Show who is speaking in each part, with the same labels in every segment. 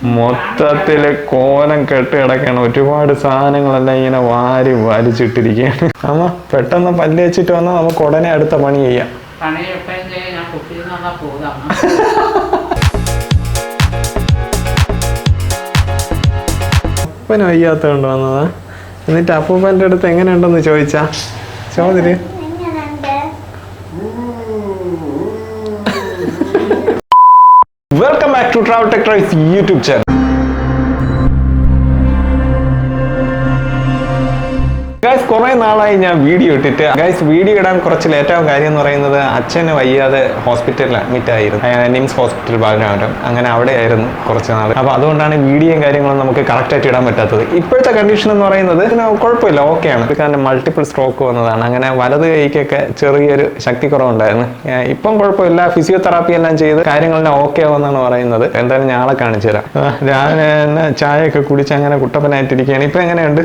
Speaker 1: മൊത്തത്തില് കോലം കെട്ട് കിടക്കാണ്. ഒരുപാട് സാധനങ്ങളെല്ലാം ഇങ്ങനെ വാരി വലിച്ചിട്ടിരിക്കുകയാണ്. അമ്മ പെട്ടെന്ന് പല്ല് വെച്ചിട്ട് വന്നാൽ നമുക്ക് ഉടനെ അടുത്ത പണി ചെയ്യാം. അപ്പന് വയ്യാത്ത കൊണ്ട് വന്നതാ. എന്നിട്ട് അപ്പൂപ്പൻ്റെ അടുത്ത് എങ്ങനെയുണ്ടെന്ന് ചോദിച്ചാ ചോദിര്. Welcome back to travel tech tries YouTube channel. Guys കുറെ നാളായി ഞാൻ വീഡിയോ ഇട്ടിട്ട്. ഗൈസ് വീഡിയോ ഇടാൻ കുറച്ച് ലേറ്റാവും. കാര്യം എന്ന് പറയുന്നത് അച്ഛന് വയ്യാതെ ഹോസ്പിറ്റലിൽ അഡ്മിറ്റ് ആയിരുന്നു. നിംസ് ഹോസ്പിറ്റൽ ഭാഗമായിട്ടും അങ്ങനെ അവിടെ ആയിരുന്നു കുറച്ച് നാൾ. അപ്പോൾ അതുകൊണ്ടാണ് വീഡിയോയും കാര്യങ്ങളും നമുക്ക് കറക്റ്റായിട്ട് ഇടാൻ പറ്റാത്തത്. ഇപ്പോഴത്തെ കണ്ടീഷൻ എന്ന് പറയുന്നത് കുഴപ്പമില്ല, ഓക്കെയാണ്. കാരണം മൾട്ടിപ്പിൾ സ്ട്രോക്ക് വന്നതാണ്. അങ്ങനെ വലത് കൈക്കൊക്കെ ചെറിയൊരു ശക്തി കുറവുണ്ടായിരുന്നു. ഇപ്പം കുഴപ്പമില്ല, ഫിസിയോതെറാപ്പി എല്ലാം ചെയ്ത് കാര്യങ്ങളെല്ലാം ഓക്കെ ആവുമെന്നാണ് പറയുന്നത്. എന്തായാലും ഞാളെ കാണിച്ചു തരാം. രാവിലെ തന്നെ ചായയൊക്കെ കുടിച്ച് അങ്ങനെ കുട്ടപ്പനായിട്ടിരിക്കുകയാണ്. ഇപ്പം എങ്ങനെയുണ്ട്?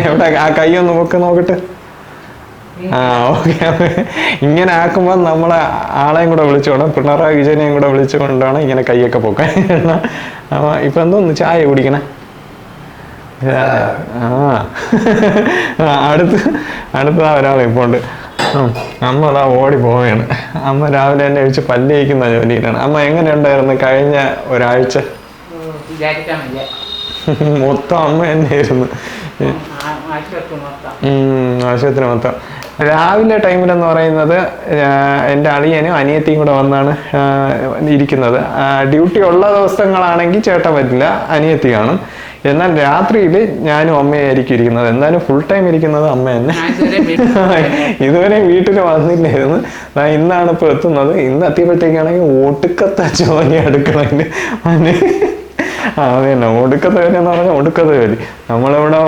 Speaker 1: എവിടെ ആ കൈ ഒന്ന് നോക്കട്ടെ. ആ ഓക്കെ. ഇങ്ങനെ ആക്കുമ്പോൾ നമ്മളെ ആളെയും കൂടെ വിളിച്ചോണം, പിണറായി വിജയനെയും കൂടെ വിളിച്ചുകൊണ്ടാണ് ഇങ്ങനെ കൈയൊക്കെ പൊക്കാൻ. ഇപ്പൊ എന്തോന്ന് ചായ കുടിക്കണേ? അടുത്ത ഒരാൾ ഇപ്പോൾ ഉണ്ട്. അമ്മ അതാ ഓടി പോവുകയാണ്. അമ്മ രാവിലെ തന്നെ കഴിച്ച് പല്ല് കഴിക്കുന്ന ജോലിയിലാണ്. അമ്മ എങ്ങനെയുണ്ടായിരുന്നു കഴിഞ്ഞ ഒരാഴ്ച? മൊത്തം അമ്മ തന്നെയായിരുന്നു, ആശുപത്രി മൊത്തം. രാവിലെ ടൈമിലെന്ന് പറയുന്നത് എൻ്റെ അളിയനും അനിയത്തിയും കൂടെ വന്നാണ് ഇരിക്കുന്നത്. ഡ്യൂട്ടി ഉള്ള ദിവസങ്ങളാണെങ്കിൽ ചേട്ടൻ പറ്റില്ല, അനിയത്തി കാണും. എന്നാൽ രാത്രിയിൽ ഞാനും അമ്മയായിരിക്കും ഇരിക്കുന്നത്. എന്നാലും ഫുൾ ടൈം ഇരിക്കുന്നത് അമ്മ തന്നെ. ഇതുവരെ വീട്ടിൽ വന്നില്ലായിരുന്നു. ഇന്നാണ് ഇപ്പോൾ എത്തുന്നത്. ഇന്ന് എത്തിയപ്പോഴത്തേക്കാണെങ്കിൽ ഒടുക്കത്തെ ജോലി അടുക്കളയിൽ. അതെ തന്നെ, ഒടുക്കത്തെ ജോലി എന്ന് പറഞ്ഞാൽ ഒടുക്കത്തെ ജോലി. നമ്മളിവിടെ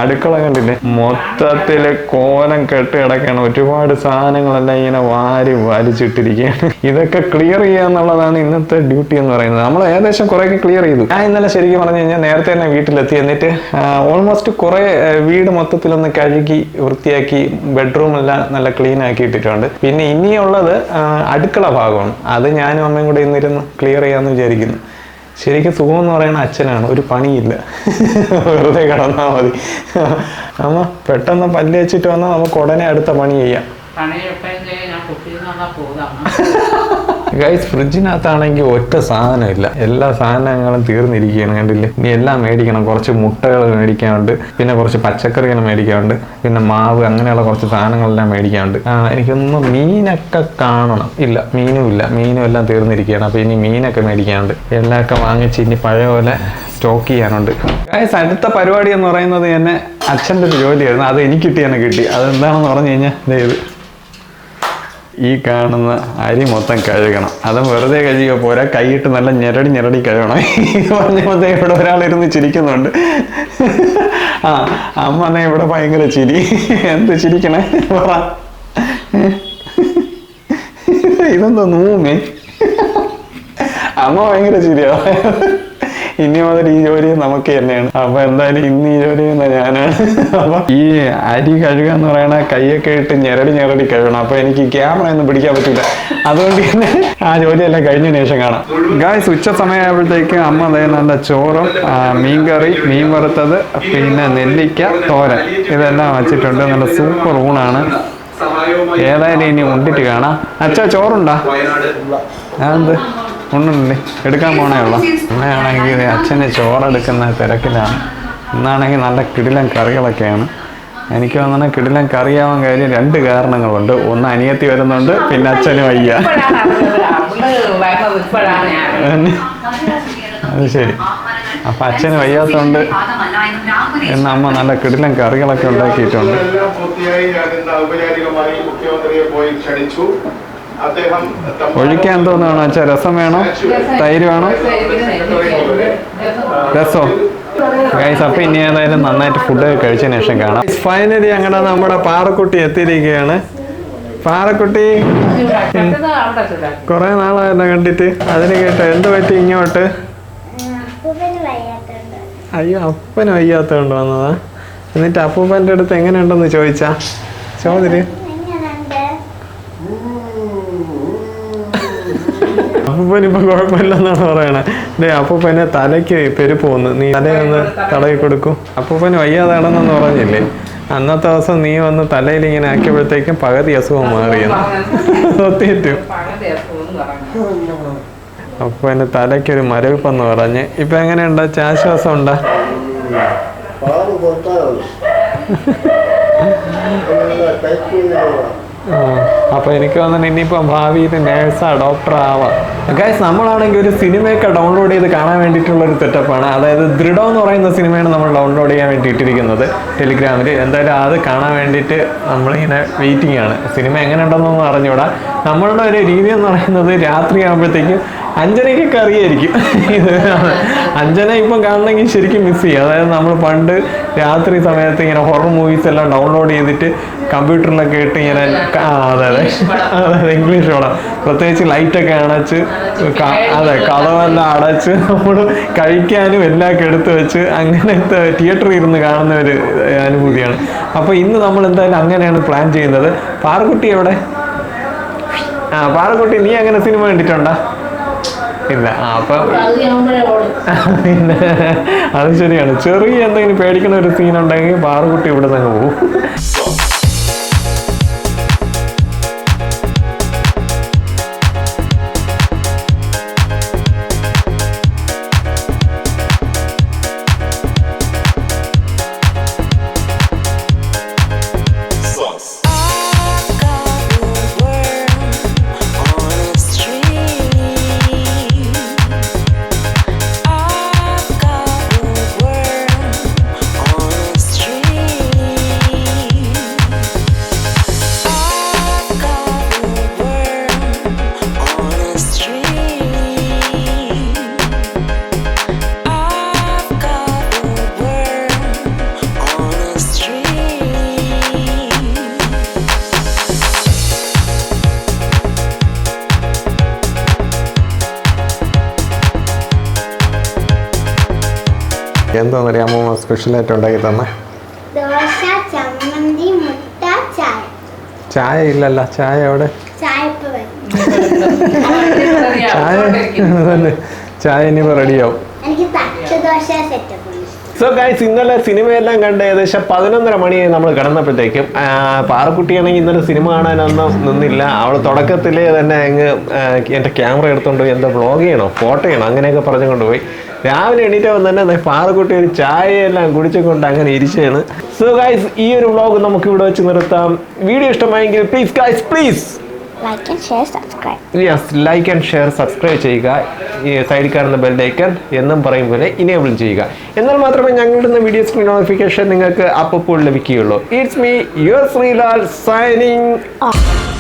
Speaker 1: അടുക്കള കണ്ടില്ലേ, മൊത്തത്തില് കോലം കെട്ട് കിടക്കാണ്. ഒരുപാട് സാധനങ്ങളെല്ലാം ഇങ്ങനെ വാരി വലിച്ചിട്ടിരിക്കുകയാണ്. ഇതൊക്കെ ക്ലിയർ ചെയ്യുക എന്നുള്ളതാണ് ഇന്നത്തെ ഡ്യൂട്ടി എന്ന് പറയുന്നത്. നമ്മൾ ഏകദേശം കുറേയൊക്കെ ക്ലിയർ ചെയ്തു. ഞാൻ ഇന്നലെ ശരിക്കും പറഞ്ഞു കഴിഞ്ഞാൽ നേരത്തെ തന്നെ വീട്ടിലെത്തി. എന്നിട്ട് ഓൾമോസ്റ്റ് കുറേ വീട് മൊത്തത്തിലൊന്ന് കഴുകി വൃത്തിയാക്കി ബെഡ്റൂം എല്ലാം നല്ല ക്ലീൻ ആക്കി ഇട്ടിട്ടുണ്ട്. പിന്നെ ഇനിയുള്ളത് അടുക്കള ഭാഗമാണ്. അത് ഞാനും അമ്മയും കൂടെ ഇന്നിരുന്ന് ക്ലിയർ ചെയ്യാമെന്ന് വിചാരിക്കുന്നു. ശരിക്കും സുഖം എന്ന് പറയുന്ന അച്ഛനാണ്, ഒരു പണിയില്ല, വെറുതെ കിടന്നാൽ മതി. അമ്മ പെട്ടെന്ന് പല്ല് വെച്ചിട്ട് വന്നാൽ നമുക്ക് ഉടനെ അടുത്ത പണി ചെയ്യാം. ഗൈസ് ഫ്രിഡ്ജിനകത്താണെങ്കിൽ ഒറ്റ സാധനമില്ല, എല്ലാ സാധനങ്ങളും തീർന്നിരിക്കുകയാണ്. കണ്ടില്ലേ? ഇനി എല്ലാം മേടിക്കണം. കുറച്ച് മുട്ടകൾ മേടിക്കാനുണ്ട്, പിന്നെ കുറച്ച് പച്ചക്കറികൾ മേടിക്കാനുണ്ട്, പിന്നെ മാവ്, അങ്ങനെയുള്ള കുറച്ച് സാധനങ്ങളെല്ലാം മേടിക്കാനുണ്ട്. എനിക്കൊന്ന് മീനൊക്കെ കാണണം. ഇല്ല, മീനും എല്ലാം തീർന്നിരിക്കുകയാണ്. അപ്പോൾ ഇനി മീനൊക്കെ മേടിക്കാനുണ്ട്. എല്ലാമൊക്കെ വാങ്ങിച്ച് ഇനി പഴയ പോലെ സ്റ്റോക്ക് ചെയ്യാനുണ്ട്. ഗൈസ് അടുത്ത പരിപാടി എന്ന് പറയുന്നത് തന്നെ അച്ഛൻ്റെ ഒരു ജോലിയായിരുന്നു. അത് എനിക്ക് കിട്ടി. അതെന്താണെന്ന് പറഞ്ഞു കഴിഞ്ഞാൽ ഈ കാണുന്ന അരി മൊത്തം കഴുകണം. അതും വെറുതെ കഴുകിയോ പോരാ, കൈയിട്ട് നല്ല ഞെരടി കഴുകണം. ഈ പറഞ്ഞപ്പോഴത്തേ ഇവിടെ ഒരാളിരുന്ന് ചിരിക്കുന്നുണ്ട്. അമ്മ എന്നാ ഇവിടെ ഭയങ്കര ചിരി. എന്ത് ചിരിക്കണേ പറ? ഇതെന്താ നൂമേ? അമ്മ ഭയങ്കര ചിരിയാ. ഇനി മുതൽ ഈ ജോലി നമുക്ക് തന്നെയാണ്. അപ്പൊ എന്തായാലും ഇന്ന് ഈ ജോലി ചെയ്യുന്ന ഞാനാണ്. അപ്പൊ ഈ അരി കഴുകുക എന്ന് പറയണ കൈയൊക്കെ ഇട്ട് ഞെരടി കഴുകണം. അപ്പൊ എനിക്ക് ക്യാമറ ഒന്നും പിടിക്കാൻ പറ്റില്ല. അതുകൊണ്ട് തന്നെ ആ ജോലിയെല്ലാം കഴിഞ്ഞതിന് ശേഷം കാണാം. ഗായ്സ് ഉച്ച സമയമായപ്പോഴത്തേക്ക് അമ്മ നല്ല ചോറും മീൻകറി, മീൻ വറുത്തത്, പിന്നെ നെല്ലിക്ക തോരൻ, ഇതെല്ലാം വച്ചിട്ടുണ്ട്. നല്ല സൂപ്പർ ഊണാണ്. ഏതായാലും ഇനി ഉണ്ടിട്ട് കാണാം. അച്ഛാ ചോറുണ്ടാ? എന്ത് ഉണ്ടുണ്ടേ, എടുക്കാൻ പോണേ ഉള്ളൂ. അമ്മയാണെങ്കിൽ അച്ഛന് ചോറെടുക്കുന്ന തിരക്കിലാണ്. ഇന്നാണെങ്കിൽ നല്ല കിടിലൻ കറികളൊക്കെയാണ്. എനിക്ക് തോന്നുന്ന കിടിലൻ കറിയാവാൻ കാര്യം 2 കാരണങ്ങളുണ്ട്. ഒന്ന് അനിയത്തി വരുന്നുണ്ട്, പിന്നെ അച്ഛന് വയ്യ. അത് ശരി. അപ്പം അച്ഛന് വയ്യാത്തതുകൊണ്ട് ഇന്ന് അമ്മ നല്ല കിടിലൻ കറികളൊക്കെ ഉണ്ടാക്കിയിട്ടുണ്ട്. ഒഴിക്കാൻ തോന്നുകയാണോ അച്ഛാ? രസം വേണോ, തൈര് വേണോ? രസോ? ഗൈസ് അപ്പം ഇനി ഏതായാലും നന്നായിട്ട് ഫുഡ് കഴിച്ചതിന് ശേഷം കാണാം. ഫൈനലി അങ്ങനെ നമ്മുടെ പാറക്കുട്ടി എത്തിയിരിക്കുകയാണ്. പാറക്കുട്ടി കുറെ നാളായല്ലോ കണ്ടിട്ട്. അതിന് കേട്ടോ എന്ത് പറ്റി ഇങ്ങോട്ട്? അയ്യോ, അപ്പന് വയ്യാത്തോണ്ട് വന്നതാ. എന്നിട്ട് അപ്പൂപ്പൻ്റെ അടുത്ത് എങ്ങനെയുണ്ടെന്ന് ചോദിച്ചാ ചോദിര്. അമ്മ അപ്പൂപ്പൻ ഇപ്പൊ കുഴപ്പമില്ലെന്നാണ് പറയണേ. അപ്പൂപ്പനെ തലയ്ക്ക് പെരുപ്പ് വന്നു, നീ തലയൊന്ന് തടവി കൊടുക്കും. അപ്പൂപ്പന് വയ്യാതാണെന്നൊന്ന് പറഞ്ഞില്ലേ, അന്നത്തെ ദിവസം നീ വന്ന് തലയിൽ ഇങ്ങനെ ആക്കിയപ്പോഴത്തേക്കും പകുതി അസുഖം മാറിയെന്ന്. സത്യേറ്റു. അപ്പൊ എന്റെ തലയ്ക്കൊരു മരവിപ്പെന്ന് പറഞ്ഞ്. ഇപ്പൊ എങ്ങനെയുണ്ടോ, ആശ്വാസം ഉണ്ടോ? അപ്പൊ എനിക്ക് തോന്നുന്നു ഇനിയിപ്പോ ഭാവിയിൽ നേഴ്സാ ഡോക്ടർ ആവാം. ഗൈസ്, നമ്മളാണെങ്കിൽ ഒരു സിനിമയൊക്കെ ഡൗൺലോഡ് ചെയ്ത് കാണാൻ വേണ്ടിയിട്ടുള്ള ഒരു സെറ്റപ്പാണ്. അതായത് ദൃഢം എന്ന് പറയുന്ന സിനിമയാണ് നമ്മൾ ഡൗൺലോഡ് ചെയ്യാൻ വേണ്ടി ഇട്ടിരിക്കുന്നത് ടെലിഗ്രാമിൽ. എന്തായാലും അത് കാണാൻ വേണ്ടിയിട്ട് നമ്മളിങ്ങനെ വെയിറ്റിംഗ് ആണ്. സിനിമ എങ്ങനെ ഉണ്ടെന്നൊന്നും അറിഞ്ഞൂടാ. നമ്മളുടെ ഒരു രീതി എന്ന് പറയുന്നത് രാത്രി ആകുമ്പോഴത്തേക്കും അഞ്ജനയ്ക്കൊക്കെ അറിയായിരിക്കും ഇത്. അഞ്ജന ഇപ്പം കാണണമെങ്കിൽ ശരിക്കും മിസ് ചെയ്യും. അതായത് നമ്മൾ പണ്ട് രാത്രി സമയത്ത് ഇങ്ങനെ ഹൊറർ മൂവീസ് എല്ലാം ഡൗൺലോഡ് ചെയ്തിട്ട് കമ്പ്യൂട്ടറിലൊക്കെ ഇട്ട് ഇങ്ങനെ അതെ ഇംഗ്ലീഷ് പടം, പ്രത്യേകിച്ച് ലൈറ്റൊക്കെ അണച്ച് കഥവെല്ലാം അടച്ച് നമ്മൾ കഴിക്കാനും എല്ലാം എടുത്ത് വെച്ച് അങ്ങനത്തെ തിയേറ്ററിൽ ഇരുന്ന് കാണുന്ന ഒരു അനുഭൂതിയാണ്. അപ്പോൾ ഇന്ന് നമ്മൾ എന്തായാലും അങ്ങനെയാണ് പ്ലാൻ ചെയ്യുന്നത്. പാറക്കുട്ടി എവിടെ? പാറക്കുട്ടി, നീ അങ്ങനെ സിനിമ കണ്ടിട്ടുണ്ടോ? ഇല്ല. അപ്പൊ പിന്നെ അത് ശരിയാണ്. ചെറിയ എന്തെങ്കിലും പേടിക്കുന്ന ഒരു സീൻ ഉണ്ടെങ്കിൽ പാറക്കുട്ടി ഇവിടെ നിന്ന് പോകും. എന്താണെന്നറിയാം അമ്മ സ്പെഷ്യലായിട്ട് ഉണ്ടാക്കി തന്നെ? ചായ ഇല്ലല്ലോ. ചായ എവിടെ? ചായ ഇനിയിപ്പോ റെഡിയാവും. സോ ഗൈസ്, ഇന്നലെ സിനിമയെല്ലാം കണ്ട് ഏകദേശം 11:30 മണിയായി നമ്മൾ കിടന്നപ്പോഴത്തേക്കും. പാറക്കുട്ടിയാണെങ്കിൽ ഇന്നലെ സിനിമ കാണാനൊന്നും നിന്നില്ല. അവൾ തുടക്കത്തിലേ തന്നെ അങ്ങ് എൻ്റെ ക്യാമറ എടുത്തുകൊണ്ട് എന്താ വ്ളോഗ് ചെയ്യണോ ഫോട്ടോ ചെയ്യണോ അങ്ങനെയൊക്കെ പറഞ്ഞു കൊണ്ടുപോയി. രാവിലെ എണീറ്റ് വന്ന് തന്നെ പാറക്കുട്ടി ഒരു ചായയെല്ലാം കുടിച്ചുകൊണ്ട് അങ്ങനെ ഇരിച്ചാണ്. സോ ഗൈസ്, ഈ ഒരു വ്ളോഗ് നമുക്ക് ഇവിടെ വെച്ച് നിർത്താം. വീഡിയോ ഇഷ്ടമായെങ്കിൽ please guys please
Speaker 2: like and share subscribe.
Speaker 1: Yes, like and share subscribe ചെയ്യുക. ഈ സൈഡിൽ കാണുന്ന ബെല്ലൈക്കൺ എന്നും പറയും പോലെ ഇനേബിൾ ചെയ്യുക. എന്നാൽ മാത്രമേ ഞങ്ങളുടെ വീഡിയോസിന്റെ നോട്ടിഫിക്കേഷൻ നിങ്ങൾക്ക് അപ്പോൾ ലഭിക്കുകയുള്ളൂ. It's me your Sreelal signing off.